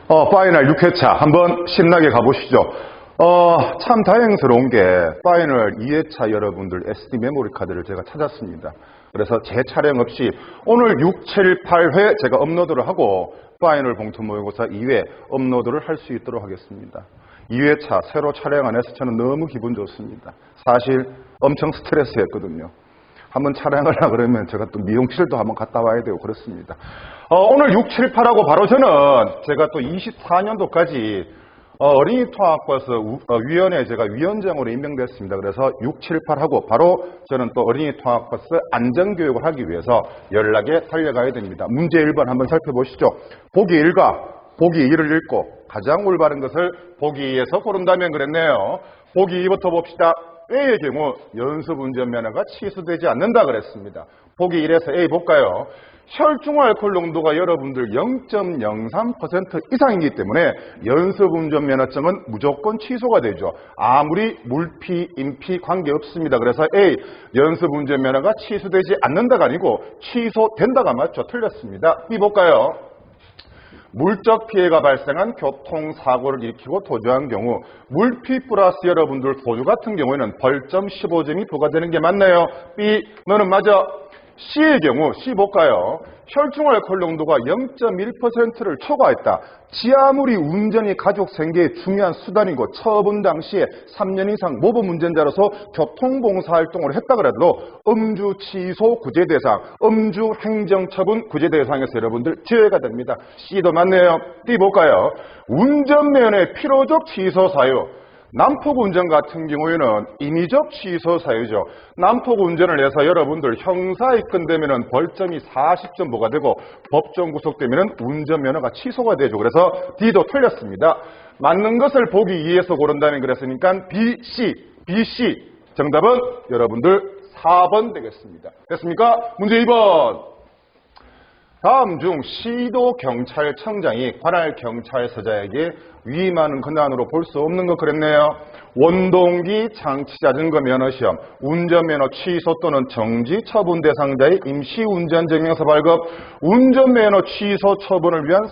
파이널 6회차 한번 신나게 가보시죠. 참 다행스러운 게 파이널 2회차 여러분들 SD 메모리 카드를 제가 찾았습니다. 그래서 제 촬영 없이 오늘 6, 7, 8회 제가 업로드를 하고 파이널 봉투 모의고사 2회 업로드를 할 수 있도록 하겠습니다. 2회차 새로 촬영 안 해서 저는 너무 기분 좋습니다. 사실 엄청 스트레스였거든요. 한번 촬영하려고 그러면 제가 또 미용실도 한번 갔다 와야 되고 그렇습니다. 오늘 6, 7, 8하고 바로 저는 제가 또 24년도까지 어린이 통학버스 위원회에 제가 위원장으로 임명됐습니다. 그래서 6, 7, 8하고 바로 저는 또 어린이 통학버스 안전교육을 하기 위해서 연락에 달려가야 됩니다. 문제 1번 한번 살펴보시죠. 보기 1과 보기 2를 읽고 가장 올바른 것을 보기 2에서 고른다면 그랬네요. 보기 2부터 봅시다. A의 경우 연습운전면허가 취소되지 않는다 그랬습니다. 보기 1에서 A 볼까요? 혈중 알코올 농도가 여러분들 0.03% 이상이기 때문에 연습운전면허증은 무조건 취소가 되죠. 아무리 물피, 인피 관계없습니다. 그래서 A, 연습운전면허가 취소되지 않는다가 아니고 취소된다가 맞죠? 틀렸습니다. B 볼까요? 물적 피해가 발생한 교통사고를 일으키고 도주한 경우 물피 플러스 여러분들 도주 같은 경우에는 벌점 15점이 부과되는 게 맞나요? B, 너는 맞아. C의 경우 C 볼까요? 혈중 알코올 농도가 0.1%를 초과했다. 아무리 운전이 가족 생계에 중요한 수단이고 처분 당시에 3년 이상 모범 운전자로서 교통봉사활동을 했다 그래도 음주 취소 구제 대상, 음주 행정처분 구제 대상에서 여러분들 제외가 됩니다. C도 맞네요. D 볼까요? 운전면허의 필요적 취소 사유. 난폭 운전 같은 경우에는 임의적 취소 사유죠. 난폭 운전을 해서 여러분들 형사 입건되면은 벌점이 40점 부과되고 법정 구속되면은 운전면허가 취소가 되죠. 그래서 D도 틀렸습니다. 맞는 것을 보기 2에서 고른다면 그랬으니까 B, C. 정답은 여러분들 4번 되겠습니다. 됐습니까? 문제 2번. 다음 중 시도경찰청장이 관할 경찰서장에게 위임하는 권한으로 볼 수 없는 것 그랬네요. 원동기 장치자전거 면허시험, 운전면허 취소 또는 정지 처분 대상자의 임시운전증명서 발급, 운전면허 취소 처분을 위한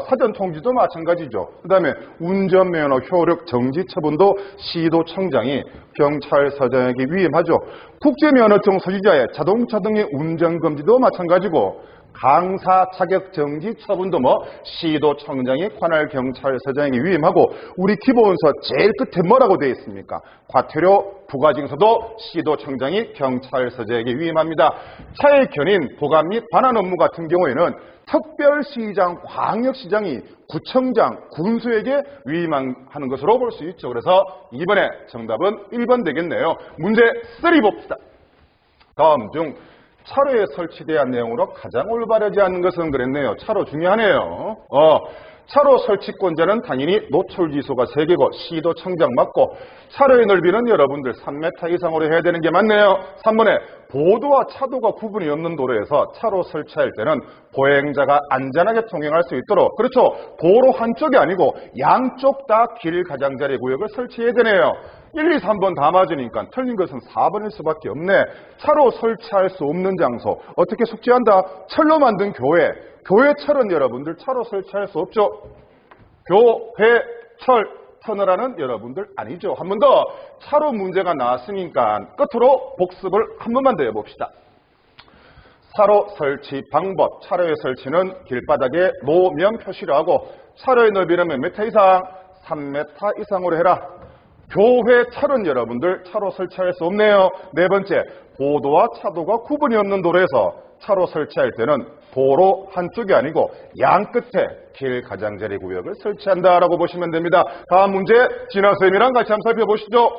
사전 통지도 마찬가지죠. 그 다음에 운전면허 효력 정지 처분도 시도청장이 경찰서장에게 위임하죠. 국제면허증 소지자의 자동차 등의 운전금지도 마찬가지고 강사 자격 정지 처분도 시도청장이 관할 경찰서장에게 위임하고 우리 기본서 제일 끝에 뭐라고 되어 있습니까? 과태료 부과징서도 시도청장이 경찰서장에게 위임합니다. 차의 견인, 보관 및 반환 업무 같은 경우에는 특별시장, 광역시장이 구청장, 군수에게 위임하는 것으로 볼 수 있죠. 그래서 이번에 정답은 1번 되겠네요. 문제 3 봅시다. 다음 중 차로에 설치대한 내용으로 가장 올바르지 않은 것은 그랬네요. 차로 중요하네요. 차로 설치권자는 당연히 노출지수가 3개고 시도청장 맞고 차로의 넓이는 여러분들 3m 이상으로 해야 되는 게 맞네요. 3번에 보도와 차도가 구분이 없는 도로에서 차로 설치할 때는 보행자가 안전하게 통행할 수 있도록 그렇죠. 도로 한쪽이 아니고 양쪽 다 길 가장자리 구역을 설치해야 되네요. 1, 2, 3번 다 맞으니까 틀린 것은 4번일 수밖에 없네. 차로 설치할 수 없는 장소 어떻게 숙지한다? 철로 만든 교회. 교회 철은 여러분들 차로 설치할 수 없죠. 교회 철 터널하는 여러분들 아니죠. 한 번 더 차로 문제가 나왔으니까 끝으로 복습을 한 번만 더 해봅시다. 차로 설치 방법. 차로의 설치는 길바닥에 노면 표시를 하고 차로의 넓이는 몇 미터 이상? 3m 이상으로 해라. 교회 철은 여러분들 차로 설치할 수 없네요. 네 번째, 보도와 차도가 구분이 없는 도로에서 차로 설치할 때는 도로 한쪽이 아니고 양 끝에 길 가장자리 구역을 설치한다라고 보시면 됩니다. 다음 문제 진화쌤이랑 같이 한번 살펴보시죠.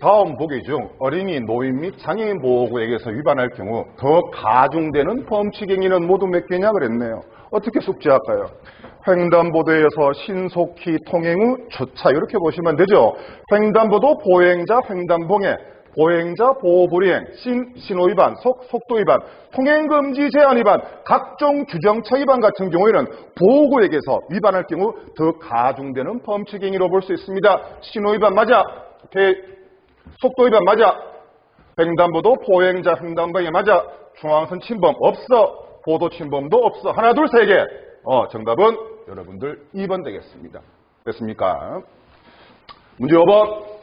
다음 보기 중 어린이, 노인 및 장애인 보호구역에서 위반할 경우 더 가중되는 범칙 행위는 모두 몇 개냐 그랬네요. 어떻게 숙지할까요? 횡단보도에서 신속히 통행 후 주차 이렇게 보시면 되죠. 횡단보도 보행자 횡단봉해, 보행자 보호불이행, 신호위반, 속도위반, 통행금지 제한 위반, 각종 규정처 위반 같은 경우에는 보호구역에서 위반할 경우 더 가중되는 범칙 행위로 볼 수 있습니다. 신호위반 맞아. 오케이. 속도위반 맞아. 횡단보도 보행자 횡단봉해 맞아. 중앙선 침범 없어. 보도 침범도 없어. 하나 둘 세 개. 정답은 여러분들 2번 되겠습니다. 됐습니까? 문제 5번.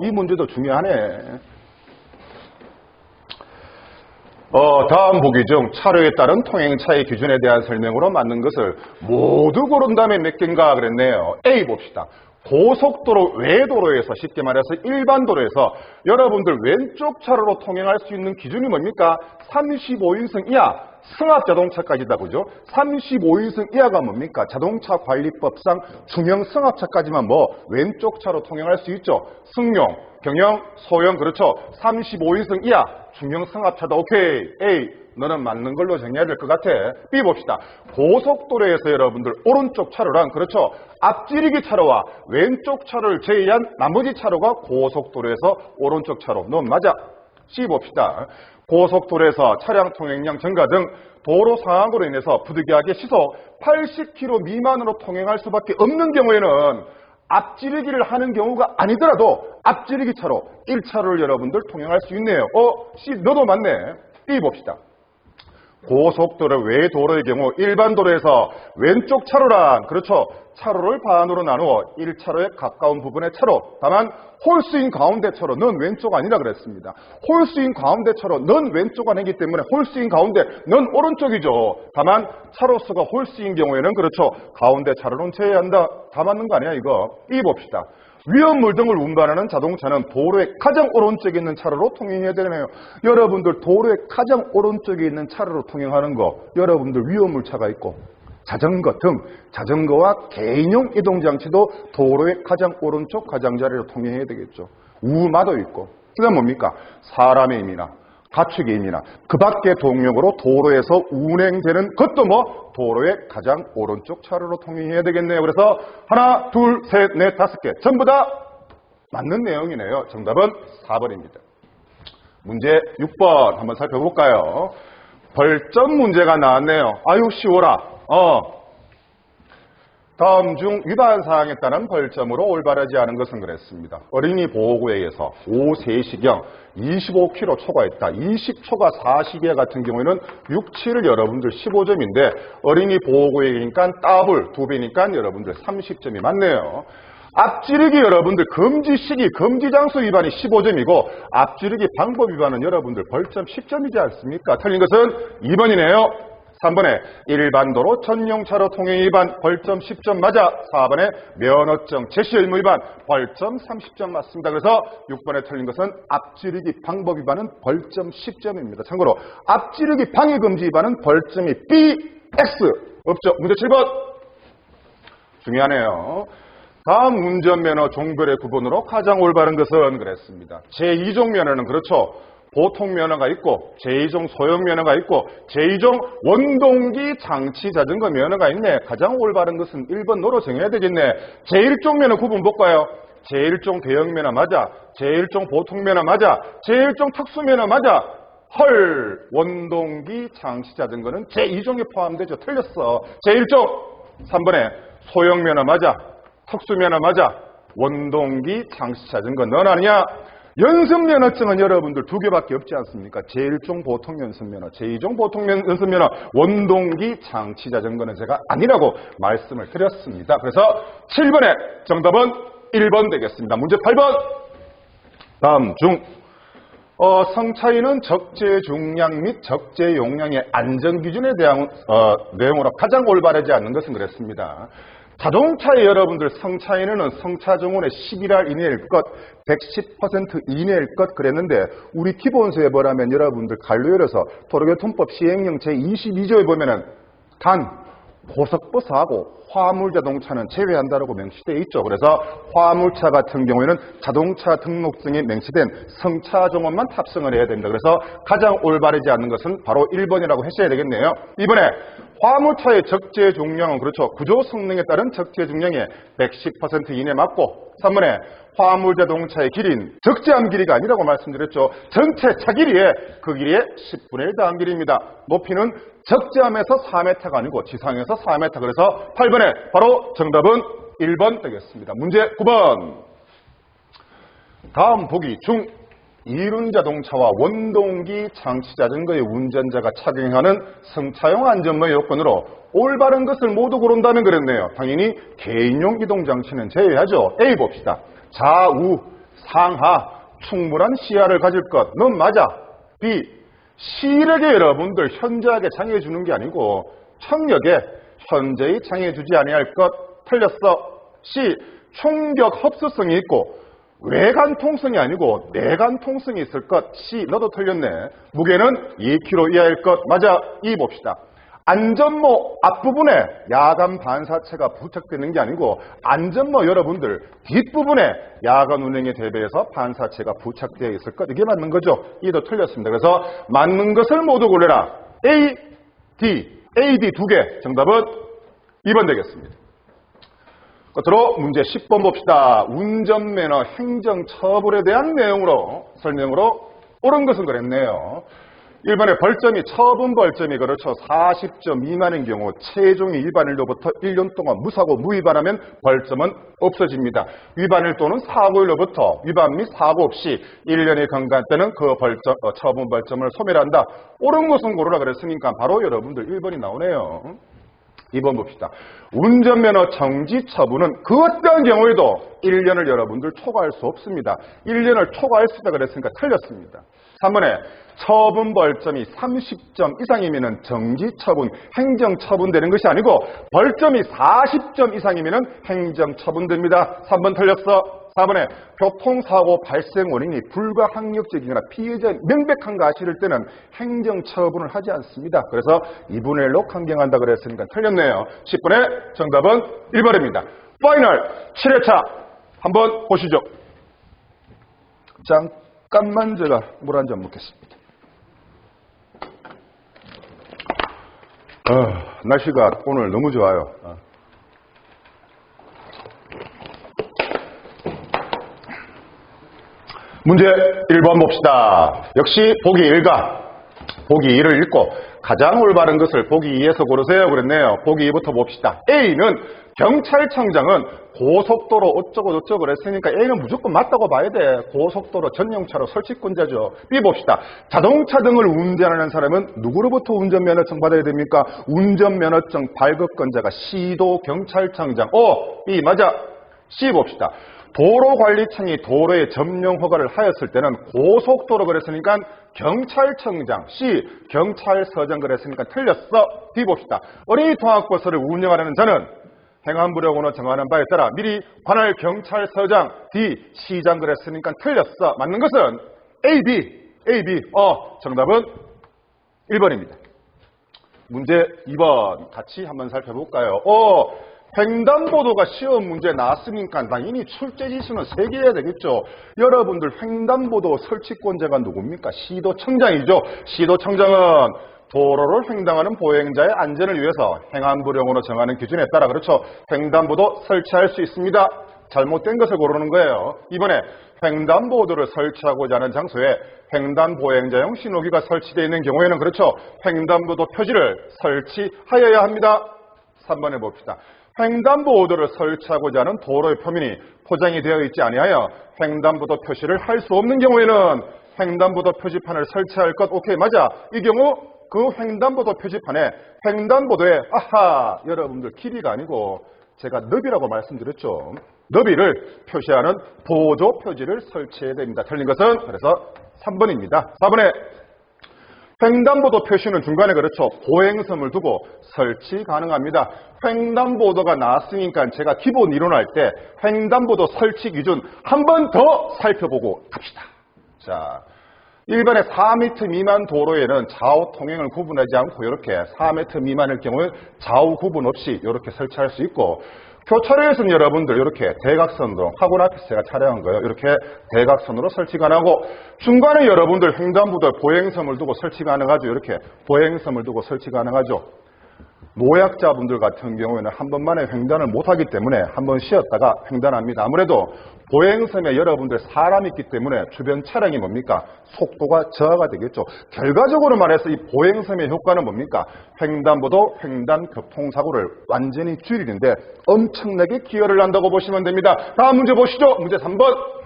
이 문제도 중요하네. 다음 보기 중 차로에 따른 통행차의 기준에 대한 설명으로 맞는 것을 모두 고른 다음에 몇 개인가 그랬네요. A 봅시다. 고속도로 외도로에서 쉽게 말해서 일반 도로에서 여러분들 왼쪽 차로로 통행할 수 있는 기준이 뭡니까? 35인승 이하 승합 자동차까지다. 그죠? 35인승 이하가 뭡니까? 자동차 관리법상 중형 승합차까지만 왼쪽 차로 통행할 수 있죠. 승용, 경영, 소형 그렇죠. 35인승 이하 중형 승합차다. 오케이. A. 너는 맞는 걸로 정리해야 될 것 같아. B 봅시다. 고속도로에서 여러분들 오른쪽 차로란 그렇죠. 앞지르기 차로와 왼쪽 차로를 제외한 나머지 차로가 고속도로에서 오른쪽 차로. 넌 맞아. C 봅시다. 고속도로에서 차량 통행량 증가 등 도로 상황으로 인해서 부득이하게 시속 80km 미만으로 통행할 수밖에 없는 경우에는 앞지르기를 하는 경우가 아니더라도 앞지르기 차로 1차로를 여러분들 통행할 수 있네요. C 너도 맞네. B 봅시다. 고속도로 외 도로의 경우 일반 도로에서 왼쪽 차로란 그렇죠. 차로를 반으로 나누어 1차로에 가까운 부분의 차로. 다만 홀수인 가운데 차로 넌 왼쪽 아니라 그랬습니다. 홀수인 가운데 차로 넌 왼쪽 아니기 때문에 홀수인 가운데 넌 오른쪽이죠. 다만 차로수가 홀수인 경우에는 그렇죠. 가운데 차로는 제외한다. 다 맞는 거 아니야 이거. 이 봅시다. 위험물 등을 운반하는 자동차는 도로의 가장 오른쪽에 있는 차로로 통행해야 되네요. 여러분들 도로의 가장 오른쪽에 있는 차로로 통행하는 거 여러분들 위험물 차가 있고 자전거 등 자전거와 개인용 이동장치도 도로의 가장 오른쪽 가장자리로 통행해야 되겠죠. 우마도 있고 그 다음 뭡니까? 사람의 힘이나 가축의 힘이나 그 밖의 동력으로 도로에서 운행되는 것도 도로의 가장 오른쪽 차로로 통행해야 되겠네요. 그래서 하나, 둘, 셋, 넷, 5개 전부 다 맞는 내용이네요. 정답은 4번입니다. 문제 6번 한번 살펴볼까요? 벌점 문제가 나왔네요. 아유 쉬워라. 다음 중 위반 사항에 따른 벌점으로 올바르지 않은 것은 그랬습니다. 어린이 보호구역에서 오후 3시경 25km 초과했다. 20초가 40회 같은 경우에는 6, 7을 여러분들 15점인데 어린이 보호구역이니까 더블 2배니까 여러분들 30점이 맞네요. 앞지르기 여러분들 금지 시기, 금지 장소 위반이 15점이고 앞지르기 방법 위반은 여러분들 벌점 10점이지 않습니까? 틀린 것은 2번이네요. 3번에 일반도로 전용차로 통행 위반 벌점 10점 맞아. 4번에 면허증 제시 의무 위반 벌점 30점 맞습니다. 그래서 6번에 틀린 것은 앞지르기 방법 위반은 벌점 10점입니다. 참고로 앞지르기 방해 금지 위반은 벌점이 B, X 없죠. 문제 7번 중요하네요. 다음 운전면허 종별의 구분으로 가장 올바른 것은 그랬습니다. 제2종 면허는 그렇죠. 보통 면허가 있고 제2종 소형 면허가 있고 제2종 원동기 장치 자전거 면허가 있네. 가장 올바른 것은 1번 노로 정해야 되겠네. 제1종 면허 구분 볼까요? 제1종 대형 면허 맞아. 제1종 보통 면허 맞아. 제1종 특수 면허 맞아. 헐 원동기 장치 자전거는 제2종에 포함되죠. 틀렸어. 제1종 3번에 소형 면허 맞아. 특수 면허 맞아. 원동기 장치 자전거 넌 아니냐? 연습면허증은 여러분들 2개밖에 없지 않습니까? 제1종 보통 연습면허, 제2종 보통 연습면허, 원동기 장치 자전거는 제가 아니라고 말씀을 드렸습니다. 그래서 7번의 정답은 1번 되겠습니다. 문제 8번. 다음 중 성차이는 적재 중량 및 적재 용량의 안전기준에 대한 내용으로 가장 올바르지 않는 것은 그랬습니다. 자동차의 여러분들 성차이는 성차정원의 11할 이내일 것, 110% 이내일 것 그랬는데 우리 기본서에 보라면 여러분들 갈로 열어서 도로교통법 시행령 제22조에 보면은 단 고속버스하고 화물자동차는 제외한다라고 명시되어 있죠. 그래서 화물차 같은 경우에는 자동차 등록증에 명시된 성차정원만 탑승을 해야 됩니다. 그래서 가장 올바르지 않는 것은 바로 1번이라고 하셔야 되겠네요. 이번에 화물차의 적재 중량은 그렇죠. 구조 성능에 따른 적재 중량의 110% 이내 맞고 3번에 화물자동차의 길이는 적재한 길이가 아니라고 말씀드렸죠. 전체 차 길이에 그 길이의 10분의 1 더한 길이입니다. 높이는 적재함에서 4m가 아니고 지상에서 4m. 그래서 8번에 바로 정답은 1번 되겠습니다. 문제 9번. 다음 보기 중 이륜자동차와 원동기 장치자전거의 운전자가 착용하는 승차용 안전모의 요건으로 올바른 것을 모두 고른다면 그랬네요. 당연히 개인용 이동장치는 제외하죠. A 봅시다. 좌우, 상하, 충분한 시야를 가질 것. 넌 맞아. B. 시력에 여러분들 현저하게 장애해주는 게 아니고 청력에 현저히 장애해주지 아니할 것. 틀렸어. C. 충격 흡수성이 있고 외관 통성이 아니고 내관 통성이 있을 것. C. 너도 틀렸네. 무게는 2kg 이하일 것. 맞아. E 봅시다. 안전모 앞부분에 야간 반사체가 부착되는 게 아니고 안전모 여러분들 뒷부분에 야간 운행에 대비해서 반사체가 부착되어 있을 것. 이게 맞는 거죠. E도 틀렸습니다. 그래서 맞는 것을 모두 고르라. A, D, A, D 두 개. 정답은 2번 되겠습니다. 끝으로 문제 10번 봅시다. 운전면허 행정처벌에 대한 설명으로 옳은 것은 그랬네요. 1번에 벌점이 처분 벌점이 그렇죠. 40점 미만인 경우 최종의 위반일로부터 1년 동안 무사고 무위반하면 벌점은 없어집니다. 위반일 또는 사고일로부터 위반 및 사고 없이 1년의 경과 때는 그 처분 벌점을 소멸한다. 옳은 것은 고르라 그랬으니까 바로 여러분들 1번이 나오네요. 2번 봅시다. 운전면허 정지 처분은 그 어떤 경우에도 1년을 여러분들 초과할 수 없습니다. 1년을 초과할 수 있다 그랬으니까 틀렸습니다. 3번에 처분 벌점이 30점 이상이면 정지 처분, 행정 처분되는 것이 아니고 벌점이 40점 이상이면 행정 처분됩니다. 3번 틀렸어. 4번에 교통사고 발생 원인이 불가항력적이거나 피해자 명백한 거 아실 때는 행정 처분을 하지 않습니다. 그래서 2분의 1로 강경한다 그랬으니까 틀렸네요. 10번의 정답은 1번입니다. 파이널 7회차 한번 보시죠. 잠깐만 제가 물 한 잔 먹겠습니다. 날씨가 오늘 너무 좋아요. 문제 1번 봅시다. 역시 보기 1과 보기 2를 읽고 가장 올바른 것을 보기 2에서 고르세요 그랬네요. 보기 2부터 봅시다. A는 경찰청장은 고속도로 어쩌고 저쩌고 그랬으니까 A는 무조건 맞다고 봐야 돼. 고속도로 전용차로 설치권자죠. B 봅시다. 자동차 등을 운전하는 사람은 누구로부터 운전면허증 받아야 됩니까? 운전면허증 발급권자가 시도경찰청장. B 맞아. C 봅시다. 도로관리청이 도로에 점령 허가를 하였을 때는 고속도로 그랬으니까 경찰청장, C, 경찰서장 그랬으니까 틀렸어. D 봅시다. 어린이 통학버스를 운영하려는 자는 행안부령으로 정하는 바에 따라 미리 관할 경찰서장, D, 시장 그랬으니까 틀렸어. 맞는 것은 A, B. 정답은 1번입니다. 문제 2번 같이 한번 살펴볼까요? 횡단보도가 시험 문제 나왔으니까 당연히 출제지수는 3개 해야 되겠죠. 여러분들 횡단보도 설치권자가 누굽니까? 시도청장이죠. 시도청장은 도로를 횡단하는 보행자의 안전을 위해서 행안부령으로 정하는 기준에 따라 그렇죠. 횡단보도 설치할 수 있습니다. 잘못된 것을 고르는 거예요. 이번에 횡단보도를 설치하고자 하는 장소에 횡단보행자용 신호기가 설치되어 있는 경우에는 그렇죠. 횡단보도 표지를 설치하여야 합니다. 3번에 봅시다. 횡단보도를 설치하고자 하는 도로의 표면이 포장이 되어 있지 아니하여 횡단보도 표시를 할 수 없는 경우에는 횡단보도 표지판을 설치할 것. 오케이, 맞아. 이 경우 그 횡단보도 표지판에 횡단보도에 여러분들 길이가 아니고 제가 너비라고 말씀드렸죠. 너비를 표시하는 보조 표지를 설치해야 됩니다. 틀린 것은 그래서 3번입니다. 4번에 횡단보도 표시는 중간에 그렇죠. 보행섬을 두고 설치 가능합니다. 횡단보도가 나왔으니까 제가 기본 이론할 때 횡단보도 설치 기준 한 번 더 살펴보고 갑시다. 자, 1번에 4m 미만 도로에는 좌우 통행을 구분하지 않고 이렇게 4m 미만일 경우에 좌우 구분 없이 이렇게 설치할 수 있고 교차로에서는 여러분들 이렇게 대각선으로 학원 앞에서 제가 촬영한 거예요. 이렇게 대각선으로 설치 가능하고 중간에 여러분들 횡단보도 보행섬을 두고 설치 가능하죠. 이렇게 보행섬을 두고 설치 가능하죠. 노약자분들 같은 경우에는 한 번만에 횡단을 못하기 때문에 한 번 쉬었다가 횡단합니다. 아무래도 보행섬에 여러분들 사람이 있기 때문에 주변 차량이 뭡니까? 속도가 저하가 되겠죠. 결과적으로 말해서 이 보행섬의 효과는 뭡니까? 횡단보도 횡단 교통사고를 완전히 줄이는데 엄청나게 기여를 한다고 보시면 됩니다. 다음 문제 보시죠. 문제 3번.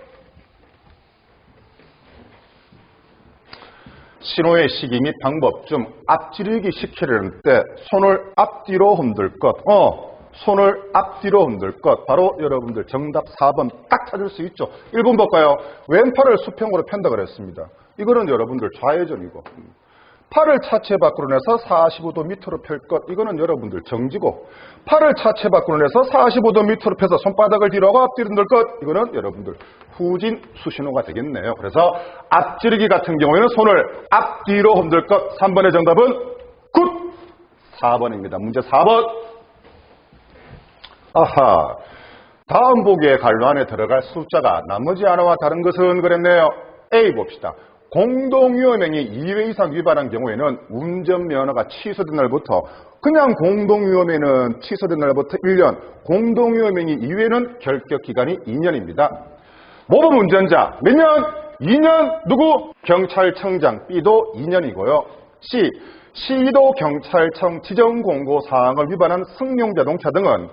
신호의 시기 및 방법 중 앞지르기 시키려는 때 손을 앞뒤로 흔들 것. 손을 앞뒤로 흔들 것. 바로 여러분들 정답 4번 딱 찾을 수 있죠. 1번 볼까요? 왼팔을 수평으로 편다 그랬습니다. 이거는 여러분들 좌회전이고. 팔을 차체 밖으로 내서 45도 밑으로 펼 것. 이거는 여러분들 정지고. 팔을 차체 밖으로 내서 45도 밑으로 펴서 손바닥을 뒤로 하고 앞뒤로 흔들 것. 이거는 여러분들 후진 수신호가 되겠네요. 그래서 앞지르기 같은 경우에는 손을 앞뒤로 흔들 것. 3번의 정답은 굿! 4번입니다. 문제 4번. 아하. 다음 보기에 관로 안에 들어갈 숫자가 나머지 하나와 다른 것은 그랬네요. A 봅시다. 공동위험행위 2회 이상 위반한 경우에는 운전면허가 취소된 날부터 그냥 공동위험에는 취소된 날부터 1년, 공동위험행위 2회는 결격기간이 2년입니다. 모범 운전자 몇 년? 2년. 누구? 경찰청장 B도 2년이고요. C. 시도 경찰청 지정공고 사항을 위반한 승용자동차 등은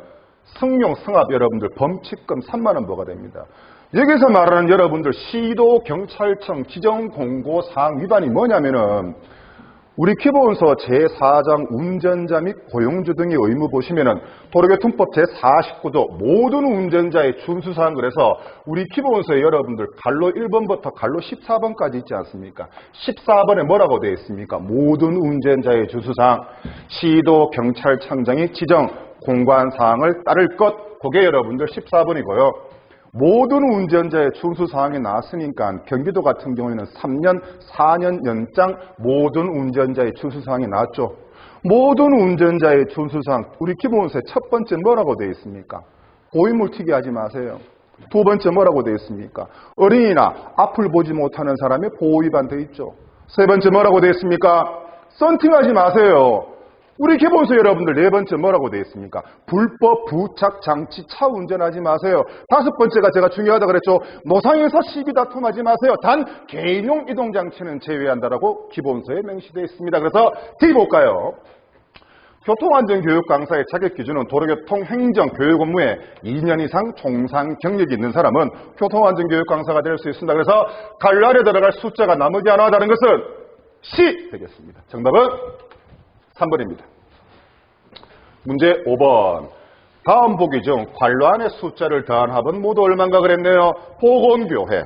승용, 승합 여러분들 범칙금 3만 원 부과가 됩니다. 여기서 말하는 여러분들 시도 경찰청 지정공고 사항 위반이 뭐냐면은 우리 기본서 제4장 운전자 및 고용주 등의 의무 보시면은 도로교통법 제49조 모든 운전자의 준수사항 그래서 우리 기본서에 여러분들 갈로 1번부터 갈로 14번까지 있지 않습니까? 14번에 뭐라고 되어 있습니까? 모든 운전자의 준수사항 시도 경찰청장이 지정 공고사항을 따를 것 그게 여러분들 14번이고요. 모든 운전자의 준수사항이 나왔으니까 경기도 같은 경우에는 3년, 4년 연장 모든 운전자의 준수사항이 나왔죠. 모든 운전자의 준수사항 우리 기본서에 첫 번째 뭐라고 되어 있습니까? 고인물 튀기 하지 마세요. 두 번째 뭐라고 되어 있습니까? 어린이나 앞을 보지 못하는 사람의 보호 위반 되어 있죠. 세 번째 뭐라고 되어 있습니까? 썬팅하지 마세요. 우리 기본서 여러분들 네 번째 뭐라고 되어 있습니까? 불법 부착 장치 차 운전하지 마세요. 다섯 번째가 제가 중요하다 그랬죠. 노상에서 시비 다툼하지 마세요. 단 개인용 이동 장치는 제외한다라고 기본서에 명시되어 있습니다. 그래서 D 볼까요? 교통안전교육 강사의 자격 기준은 도로교통 행정 교육 업무에 2년 이상 종상 경력이 있는 사람은 교통안전교육 강사가 될 수 있습니다. 그래서 갈로 안에 들어갈 숫자가 나머지 하나와 다른 것은 C 되겠습니다. 정답은 3번입니다. 문제 5번. 다음 보기 중 관로 안에 숫자를 더한 합은 모두 얼마인가 그랬네요. 보건교회,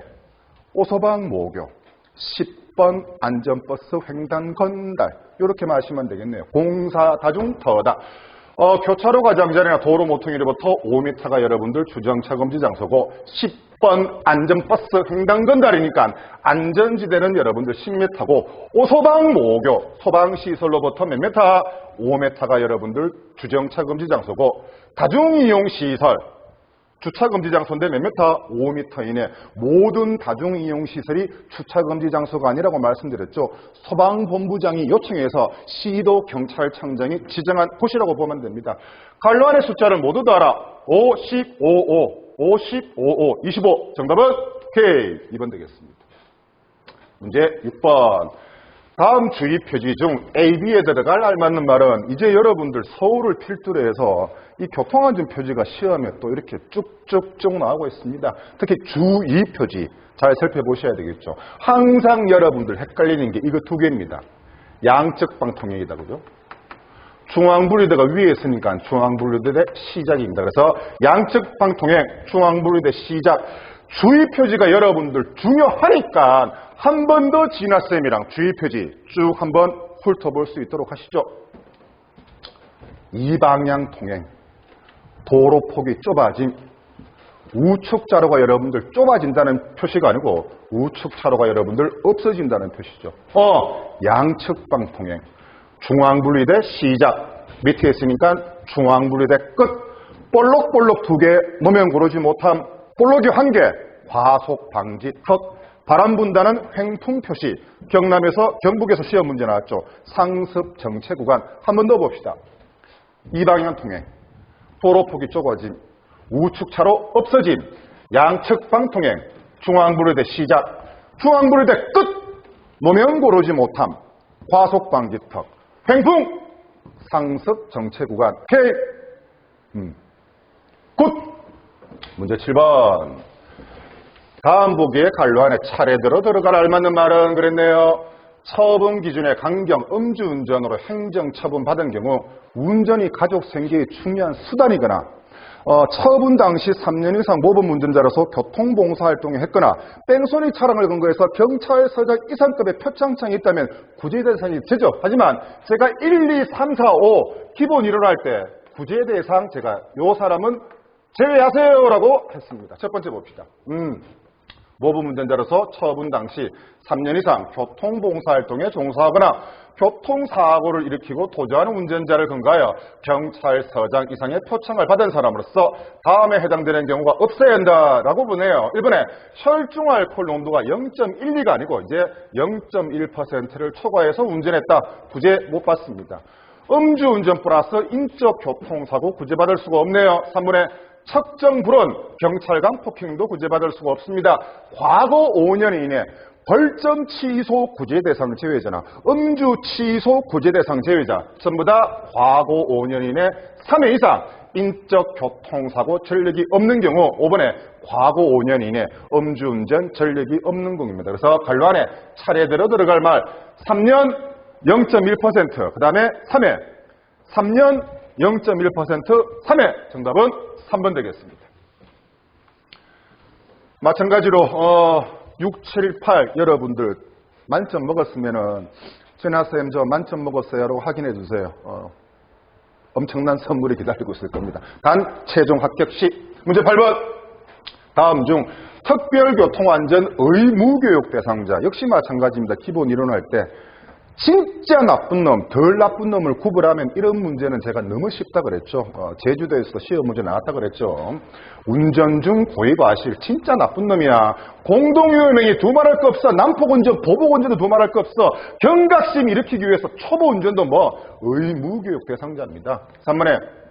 오소방 모교, 10번 안전버스 횡단 건달 이렇게 마시면 되겠네요. 공사 다중 더다. 교차로 과장자리나 도로 모퉁이로부터 5m가 여러분들 주정차 금지 장소고 10번 안전버스 횡단건달이니까 안전지대는 여러분들 10m고 오소방 모교 소방시설로부터 몇 m? 5m가 여러분들 주정차 금지 장소고 다중이용시설 주차금지 장소인데 몇 m? 5m 이내. 모든 다중이용시설이 주차금지 장소가 아니라고 말씀드렸죠. 소방본부장이 요청해서 시도 경찰청장이 지정한 곳이라고 보면 됩니다. 갈로 안의 숫자를 모두 다 알아. 5, 10, 5, 5, 50, 5, 5, 25. 정답은 K. 2번 되겠습니다. 문제 6번. 다음 주의 표지 중 A, B에 들어갈 알맞는 말은 이제 여러분들 서울을 필두로 해서 이 교통안전 표지가 시험에 또 이렇게 쭉쭉쭉 나오고 있습니다. 특히 주의 표지 잘 살펴보셔야 되겠죠. 항상 여러분들 헷갈리는 게 이거 두 개입니다. 양측 방통행이다, 그죠? 중앙분리대가 위에 있으니까 중앙분리대 시작입니다. 그래서 양측 방통행, 중앙분리대 시작. 주의 표지가 여러분들 중요하니까 한 번 더 진아쌤이랑 주의 표지 쭉 한번 훑어볼 수 있도록 하시죠. 이방향 통행, 도로폭이 좁아짐, 우측차로가 여러분들 좁아진다는 표시가 아니고 우측차로가 여러분들 없어진다는 표시죠. 양측 방통행, 중앙분리대 시작, 밑에 있으니까 중앙분리대 끝, 볼록볼록 두 개, 노면 고르지 못함, 볼록이 한 개, 과속 방지 턱, 바람 분다는 횡풍 표시. 경남에서 경북에서 시험 문제 나왔죠. 상습 정체 구간. 한 번 더 봅시다. 이방향 통행, 도로폭이 좁아짐, 우측차로 없어짐, 양측 방통행, 중앙분리대 시작, 중앙분리대 끝, 노면 고르지 못함, 과속 방지 턱, 횡풍, 상습 정체 구간. K. 굿. 문제 7번. 다음 보기에 갈로 안에 차례대로 들어갈 알맞는 말은 그랬네요. 처분 기준의 강경 음주운전으로 행정처분 받은 경우 운전이 가족 생계에 중요한 수단이거나 처분 당시 3년 이상 모범 운전자로서 교통봉사활동을 했거나 뺑소니 차량을 근거해서 경찰서장 이상급의 표창장이 있다면 구제 대상이 되죠. 하지만 제가 1, 2, 3, 4, 5 기본 이론할 때 구제 대상 제가 요 사람은 제외하세요라고 했습니다. 첫 번째 봅시다. 모범 운전자로서 처분 당시 3년 이상 교통봉사활동에 종사하거나 교통사고를 일으키고 도주하는 운전자를 근거하여 경찰서장 이상의 표창을 받은 사람으로서 다음에 해당되는 경우가 없어야 한다라고 보네요. 1번에 혈중 알코올 농도가 0.12가 아니고 이제 0.1%를 초과해서 운전했다. 구제 못 받습니다. 음주운전 플러스 인적 교통사고 구제받을 수가 없네요. 3번에 척정불원, 경찰관 폭행도 구제받을 수가 없습니다. 과거 5년 이내 벌점 취소 구제 대상 제외자나 음주 취소 구제 대상 제외자 전부 다 과거 5년 이내 3회 이상 인적 교통사고 전력이 없는 경우 5번에 과거 5년 이내 음주운전 전력이 없는 경우입니다. 그래서 관로 안에 차례대로 들어갈 말 3년 0.1%, 그 다음에 3회 3년 0.1%, 3회 정답은 3번 되겠습니다. 마찬가지로 6, 7, 8 여러분들 만점 먹었으면은 전하쌤 저 만점 먹었어요라고 확인해 주세요. 엄청난 선물이 기다리고 있을 겁니다. 단 최종 합격 시 문제 8번 다음 중 특별교통안전 의무교육 대상자 역시 마찬가지입니다. 기본 이론할 때 진짜 나쁜 놈, 덜 나쁜 놈을 구분하면 이런 문제는 제가 너무 쉽다 그랬죠. 제주도에서도 시험 문제 나왔다 그랬죠. 운전 중 고의과실 진짜 나쁜 놈이야. 공동유효명이 두말할 거 없어. 난폭운전, 보복운전도 두말할 거 없어. 경각심 일으키기 위해서 초보운전도 의무교육 대상자입니다. 3번에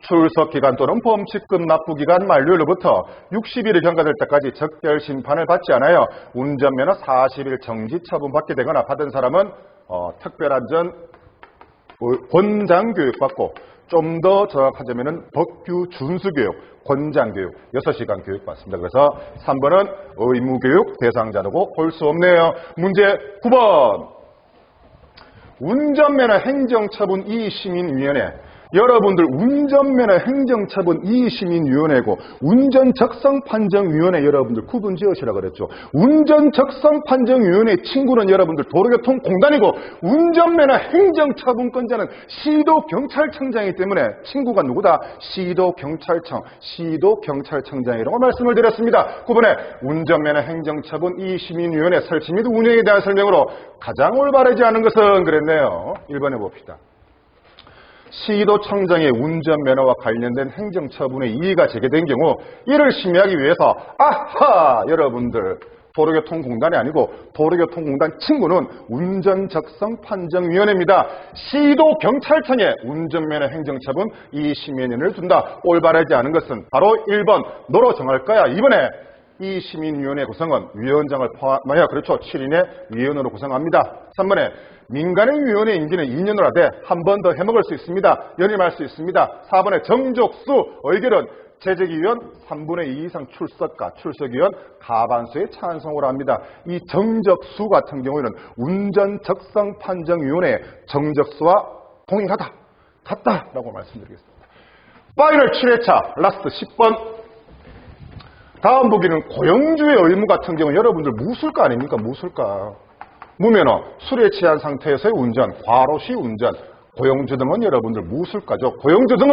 출석기간 또는 범칙금 납부기간 만료일로부터 60일이 경과될 때까지 적결심판을 받지 않아요. 운전면허 40일 정지 처분받게 되거나 받은 사람은 특별안전 권장교육 받고 좀 더 정확하자면 법규 준수교육, 권장교육 6시간 교육 받습니다. 그래서 3번은 의무교육 대상자라고 볼 수 없네요. 문제 9번 운전면허 행정처분 이의시민위원회 여러분들 운전면허 행정처분 이의시민위원회고 운전적성판정위원회 여러분들 구분 지으시라 그랬죠. 운전적성판정위원회 친구는 여러분들 도로교통공단이고 운전면허 행정처분권자는 시도경찰청장이기 때문에 친구가 누구다? 시도경찰청, 시도경찰청장이라고 말씀을 드렸습니다. 9번에 운전면허 행정처분 이의시민위원회 설치 및 운영에 대한 설명으로 가장 올바르지 않은 것은 그랬네요. 1번에 봅시다. 시도청장의 운전면허와 관련된 행정처분의 이의가 제기된 경우 이를 심의하기 위해서 아하! 여러분들 도로교통공단이 아니고 도로교통공단 친구는 운전적성판정위원회입니다. 시도경찰청에 운전면허 행정처분 이의심의위원회를 둔다. 올바르지 않은 것은 바로 1번 너로 정할 거야. 2번에 이 시민위원회 구성은 위원장을 포함하여 그렇죠. 7인의 위원으로 구성합니다. 3번에 민간의 위원회 임기는 2년으로 하되 한 번 더 해먹을 수 있습니다. 연임할 수 있습니다. 4번에 정족수 의결은 재직위원 3분의 2 이상 출석과 출석위원 과반수의 찬성으로 합니다. 이 정적수 같은 경우에는 운전적성판정위원회의 정적수와 동일하다. 같다라고 말씀드리겠습니다. 파이널 7회차 라스트 10번 다음 보기는 고용주의 의무 같은 경우 여러분들 무술가 아닙니까? 무술가. 무면허, 술에 취한 상태에서의 운전, 과로시 운전, 고용주 등은 여러분들 무술가죠. 고용주 등은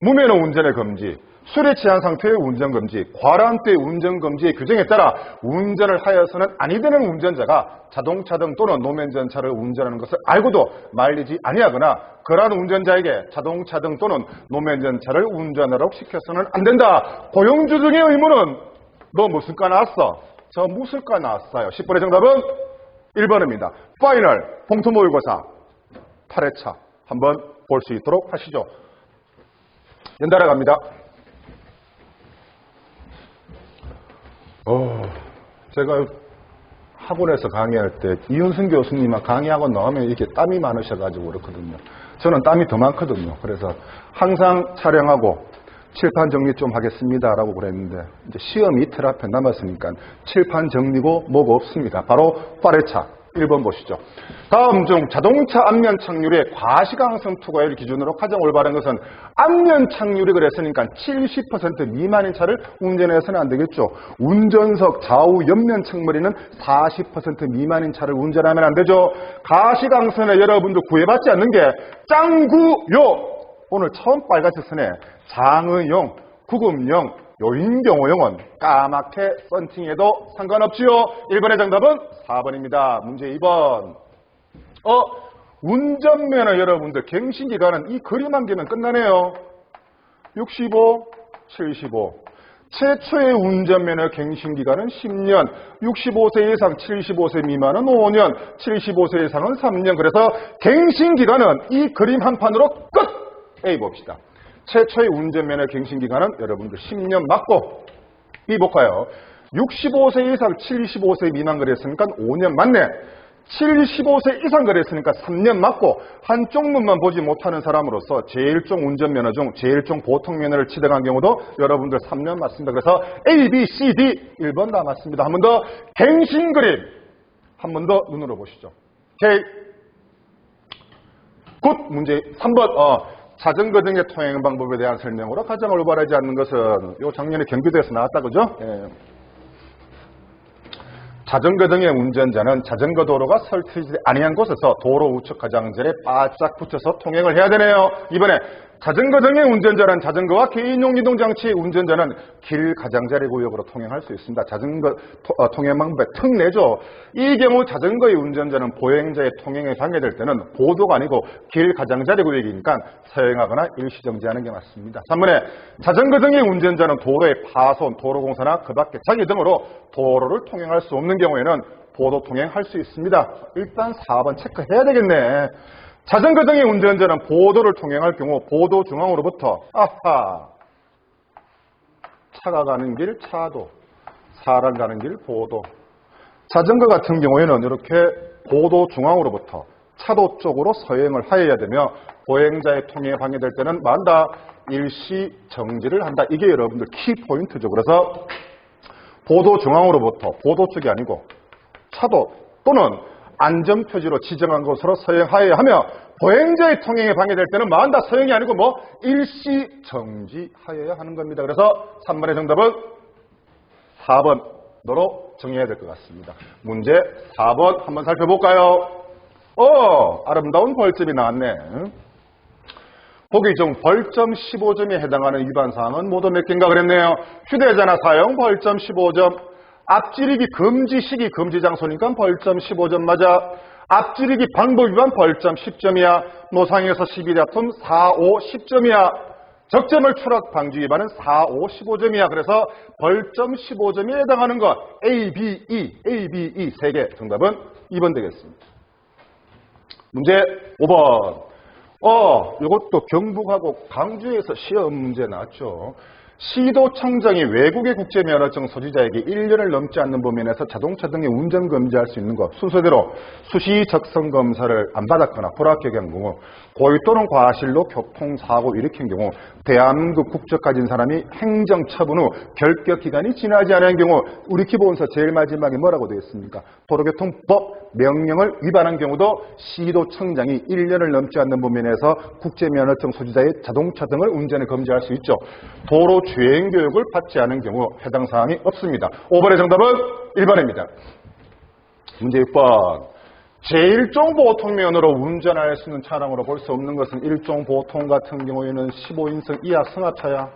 무면허 운전의 금지, 술에 취한 상태의 운전 금지, 과란 때의 운전 금지의 규정에 따라 운전을 하여서는 아니 되는 운전자가 자동차 등 또는 노면전차를 운전하는 것을 알고도 말리지 아니하거나 그러한 운전자에게 자동차 등 또는 노면전차를 운전하라고 시켜서는 안 된다. 고용주 등의 의무는 너 무슨 과 나왔어? 저 무술과 나왔어요. 10번의 정답은 1번입니다. 파이널 봉투모의고사 8회차 한번 볼 수 있도록 하시죠. 연달아 갑니다. 제가 학원에서 강의할 때 이윤승 교수님만 강의하고 나오면 이렇게 땀이 많으셔가지고 그렇거든요. 저는 땀이 더 많거든요. 그래서 항상 촬영하고 칠판 정리 좀 하겠습니다라고 그랬는데 이제 시험이 이틀 앞에 남았으니까 칠판 정리고 뭐가 없습니다. 바로 파레차 1번 보시죠. 다음 중 자동차 앞면 착륙의 과시광선 투과율 기준으로 가장 올바른 것은 앞면 착륙이 그랬으니까 70% 미만인 차를 운전해서는 안 되겠죠. 운전석 좌우 옆면 측머리는 40% 미만인 차를 운전하면 안 되죠. 과시광선에 여러분들 구애받지 않는 게 짱구요. 오늘 처음 빨간색 선에 장의용, 구급용, 요인경호용은 까맣게 썬팅해도 상관없지요. 1번의 정답은 4번입니다. 문제 2번. 운전면허 여러분들 갱신기간은 이 그림만 개면 끝나네요. 65, 75. 최초의 운전면허 갱신기간은 10년, 65세 이상 75세 미만은 5년, 75세 이상은 3년. 그래서 갱신기간은 이 그림 한 판으로 끝! A 봅시다. 최초의 운전면허 갱신기간은 여러분들 10년 맞고 B 볼까요? 65세 이상 75세 미만 그랬으니까 5년 맞네. 75세 이상 그랬으니까 3년 맞고 한쪽 눈만 보지 못하는 사람으로서 제1종 운전면허 중 제1종 보통면허를 취득한 경우도 여러분들 3년 맞습니다. 그래서 A, B, C, D 1번 다 맞습니다. 한 번 더 갱신 그림 한 번 더 눈으로 보시죠. 오케이. 굿. 문제 3번. 자전거 등의 통행 방법에 대한 설명으로 가장 올바르지 않는 것은 요 작년에 경기도에서 나왔다 그죠? 예. 자전거 등의 운전자는 자전거 도로가 설치되지 아니한 곳에서 도로 우측 가장자리에 바짝 붙여서 통행을 해야 되네요. 이번에 자전거 등의 운전자는 자전거와 개인용 이동장치 운전자는 길 가장자리 구역으로 통행할 수 있습니다. 자전거 통행 방법에 특례죠. 이 경우 자전거의 운전자는 보행자의 통행에 방해될 때는 보도가 아니고 길 가장자리 구역이니까 서행하거나 일시정지하는 게 맞습니다. 3번에 자전거 등의 운전자는 도로의 파손, 도로공사나 그 밖의 자기 등으로 도로를 통행할 수 없는 경우에는 보도 통행할 수 있습니다. 일단 4번 체크해야 되겠네. 자전거 등의 운전자는 보도를 통행할 경우 보도 중앙으로부터 차가 가는 길 차도, 사람 가는 길 보도. 자전거 같은 경우에는 이렇게 보도 중앙으로부터 차도 쪽으로 서행을 하여야 되며 보행자의 통행에 방해될 때는 만다 일시 정지를 한다. 이게 여러분들 키포인트죠. 그래서 보도 중앙으로부터 보도 쪽이 아니고 차도 또는 안전표지로 지정한 곳으로 서행하여야 하며 보행자의 통행에 방해될 때는 만다 서행이 아니고 일시 정지하여야 하는 겁니다. 그래서 3번의 정답은 4번으로 정해야 될 것 같습니다. 문제 4번 한번 살펴볼까요? 아름다운 벌점이 나왔네. 보기 중 벌점 15점에 해당하는 위반사항은 모두 몇 개인가 그랬네요. 휴대전화 사용 벌점 15점. 앞지르기 금지 시기 금지 장소니까 벌점 15점 맞아. 앞지르기 방법 위반 벌점 10점이야. 노상에서 시비다툼 4, 5, 10점이야. 적재물 추락 방지 위반은 4, 5, 15점이야. 그래서 벌점 15점에 해당하는 것 A, B, E 3개. 정답은 2번 되겠습니다. 문제 5번. 이것도 경북하고 강주에서 시험 문제 나왔죠. 시도청장이 외국의 국제면허증 소지자에게 1년을 넘지 않는 범위내에서 자동차 등의 운전 금지할 수 있는 것 순서대로 수시 적성 검사를 안 받았거나 불합격한 경우 고의 또는 과실로 교통사고 일으킨 경우 대한민국 국적 가진 사람이 행정처분 후 결격 기간이 지나지 않은 경우 우리 기본서 제일 마지막에 뭐라고 되어 있습니까? 도로교통법 명령을 위반한 경우도 시도청장이 1년을 넘지 않는 범위내에서 국제면허증 소지자의 자동차 등을 운전을 금지할 수 있죠. 도로 주행교육을 받지 않은 경우 해당 사항이 없습니다. 5번의 정답은 1번입니다. 문제 6번. 제1종 보통면허로 운전할 수 있는 차량으로 볼 수 없는 것은 1종 보통 같은 경우에는 15인승 이하 승합차야.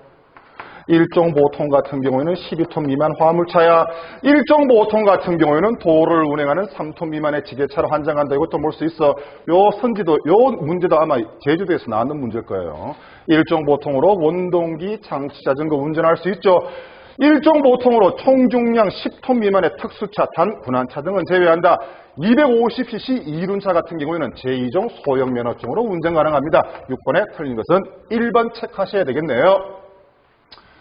1종 보통 같은 경우에는 12톤 미만 화물차야. 1종 보통 같은 경우에는 도로를 운행하는 3톤 미만의 지게차로 환장한다. 이것도 볼 수 있어. 요 문제도 아마 제주도에서 나왔는 문제일 거예요. 1종 보통으로 원동기 장치 자전거 운전할 수 있죠. 1종 보통으로 총중량 10톤 미만의 특수차, 단, 군환차 등은 제외한다. 250cc 이륜차 같은 경우에는 제2종 소형 면허증으로 운전 가능합니다. 6번에 틀린 것은 1번 체크하셔야 되겠네요.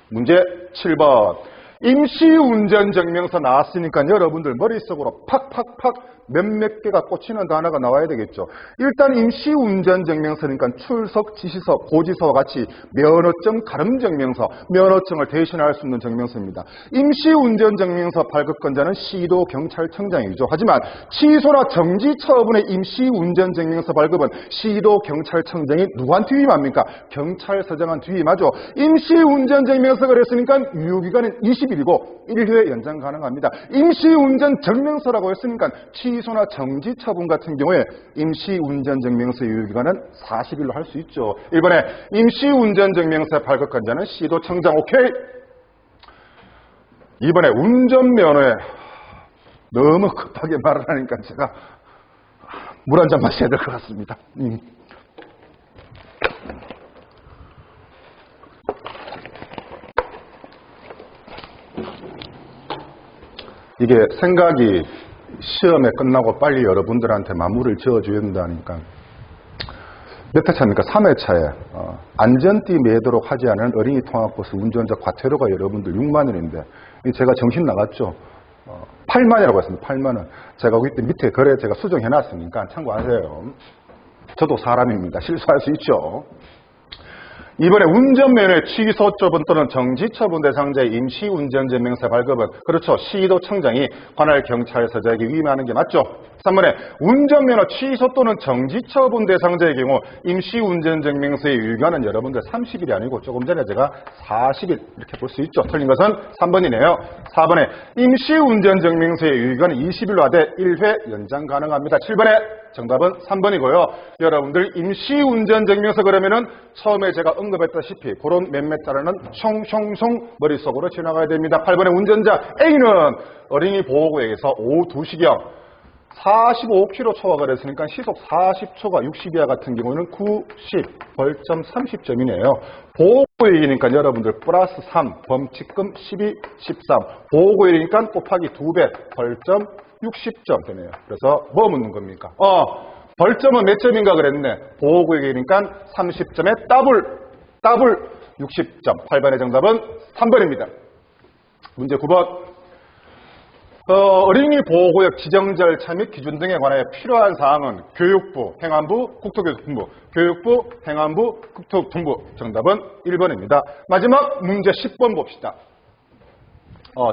문제 7번. 임시운전증명서 나왔으니까 여러분들 머릿속으로 팍팍팍 몇몇 개가 꽂히는 단어가 나와야 되겠죠. 일단 임시운전증명서니까 출석 지시서, 고지서와 같이 면허증 가름증명서, 면허증을 대신할 수 있는 증명서입니다. 임시운전증명서 발급권자는 시도경찰청장이죠. 하지만 취소나 정지 처분의 임시운전증명서 발급은 시도경찰청장이 누구한테 위임합니까? 경찰서장한테 위임하죠. 임시운전증명서가 그랬으니까 유효기간은 20일이고 1회 연장 가능합니다. 임시운전증명서라고 했으니까 취소나 정지 처분 같은 경우에 임시운전증명서 유효기간은 40일로 할 수 있죠. 이번에 임시운전증명서 발급권자는 시도청장. 오케이. 이번에 운전면허에 너무 급하게 말을 하니까 제가 물 한 잔 마셔야 될 것 같습니다. 이게 생각이 시험에 끝나고 빨리 여러분들한테 마무리를 지어줘야 된다니까. 몇 회차입니까? 3회차에 안전띠 매도록 하지 않은 어린이 통학버스 운전자 과태료가 여러분들 6만 원인데 제가 정신 나갔죠. 8만이라고 했습니다. 8만 원. 제가 그때 밑에 거래 제가 수정해놨으니까 참고하세요. 저도 사람입니다. 실수할 수 있죠. 이번에 운전면허의 취소 처분 또는 정지 처분 대상자의 임시운전증명서 발급은 그렇죠. 시도청장이 관할 경찰서장에게 위임하는 게 맞죠. 3번에 운전면허 취소 또는 정지 처분 대상자의 경우 임시운전증명서의 유효기간은 여러분들 30일이 아니고 조금 전에 제가 40일 이렇게 볼 수 있죠. 틀린 것은 3번이네요. 4번에 임시운전증명서의 유효기간은 20일로 하되 1회 연장 가능합니다. 7번에 정답은 3번이고요. 여러분들 임시운전증명서 그러면은 처음에 제가 언급했다시피 그런 몇몇 자료는 총총총 머릿속으로 지나가야 됩니다. 8번에 운전자 A는 어린이 보호구역에서 오후 2시경 45km 초과를 했으니까 시속 40초가 60이하 같은 경우는 90, 벌점 30점이네요. 보호구역이니까 여러분들 플러스 3, 범칙금 12, 13. 보호구역이니까 곱하기 2배, 벌점 60점 되네요. 그래서 뭐 묻는 겁니까? 벌점은 몇 점인가 그랬네. 보호구역이니까 30점에 더블 60점. 8번의 정답은 3번입니다. 문제 9번. 어린이 보호구역 지정 절차 및 기준 등에 관하여 필요한 사항은 교육부, 행안부, 국토교통부, 교육부, 행안부, 국토교통부. 정답은 1번입니다. 마지막 문제 10번 봅시다.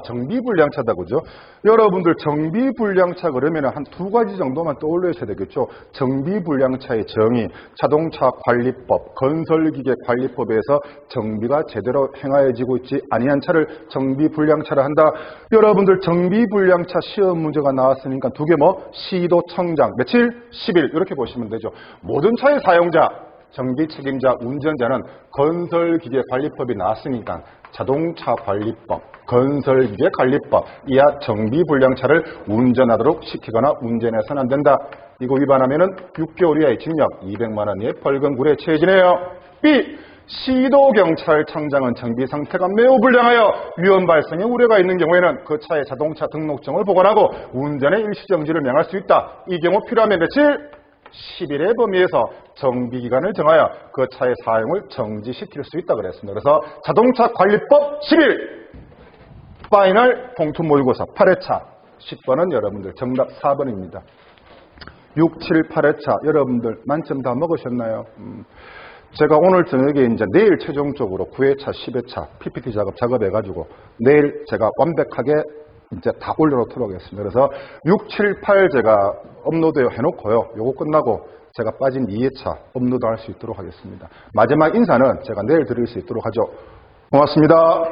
정비불량차다, 그죠? 여러분들 정비불량차 그러면 한 두 가지 정도만 떠올려야 되겠죠. 정비불량차의 정의, 자동차관리법, 건설기계관리법에서 정비가 제대로 행하여지고 있지 아니한 차를 정비불량차를 한다. 여러분들 정비불량차 시험 문제가 나왔으니까 두 개 시도청장, 며칠? 10일 이렇게 보시면 되죠. 모든 차의 사용자, 정비 책임자, 운전자는 건설기계관리법이 나왔으니까 자동차관리법, 건설기계관리법, 이하 정비불량차를 운전하도록 시키거나 운전해서는 안 된다. 이거 위반하면은 6개월 이하의 징역, 200만 원 이하의 벌금 구례에 처해지네요. B. 시도경찰청장은 정비 상태가 매우 불량하여 위험 발생의 우려가 있는 경우에는 그 차의 자동차 등록증을 보관하고 운전의 일시정지를 명할 수 있다. 이 경우 필요하면 며칠? 10일의 범위에서 정비기간을 정하여 그 차의 사용을 정지시킬 수 있다 그랬습니다. 그래서 자동차관리법 10일 파이널 공투 모의고사 8회차 10번은 여러분들 정답 4번입니다. 6, 7, 8회차 여러분들 만점 다 먹으셨나요? 제가 오늘 저녁에 이제 내일 최종적으로 9회차, 10회차 PPT 작업해가지고 내일 제가 완벽하게 이제 다 올려놓도록 하겠습니다. 그래서 6, 7, 8 제가 업로드 해놓고요. 요거 끝나고 제가 빠진 2회차 업로드 할 수 있도록 하겠습니다. 마지막 인사는 제가 내일 드릴 수 있도록 하죠. 고맙습니다.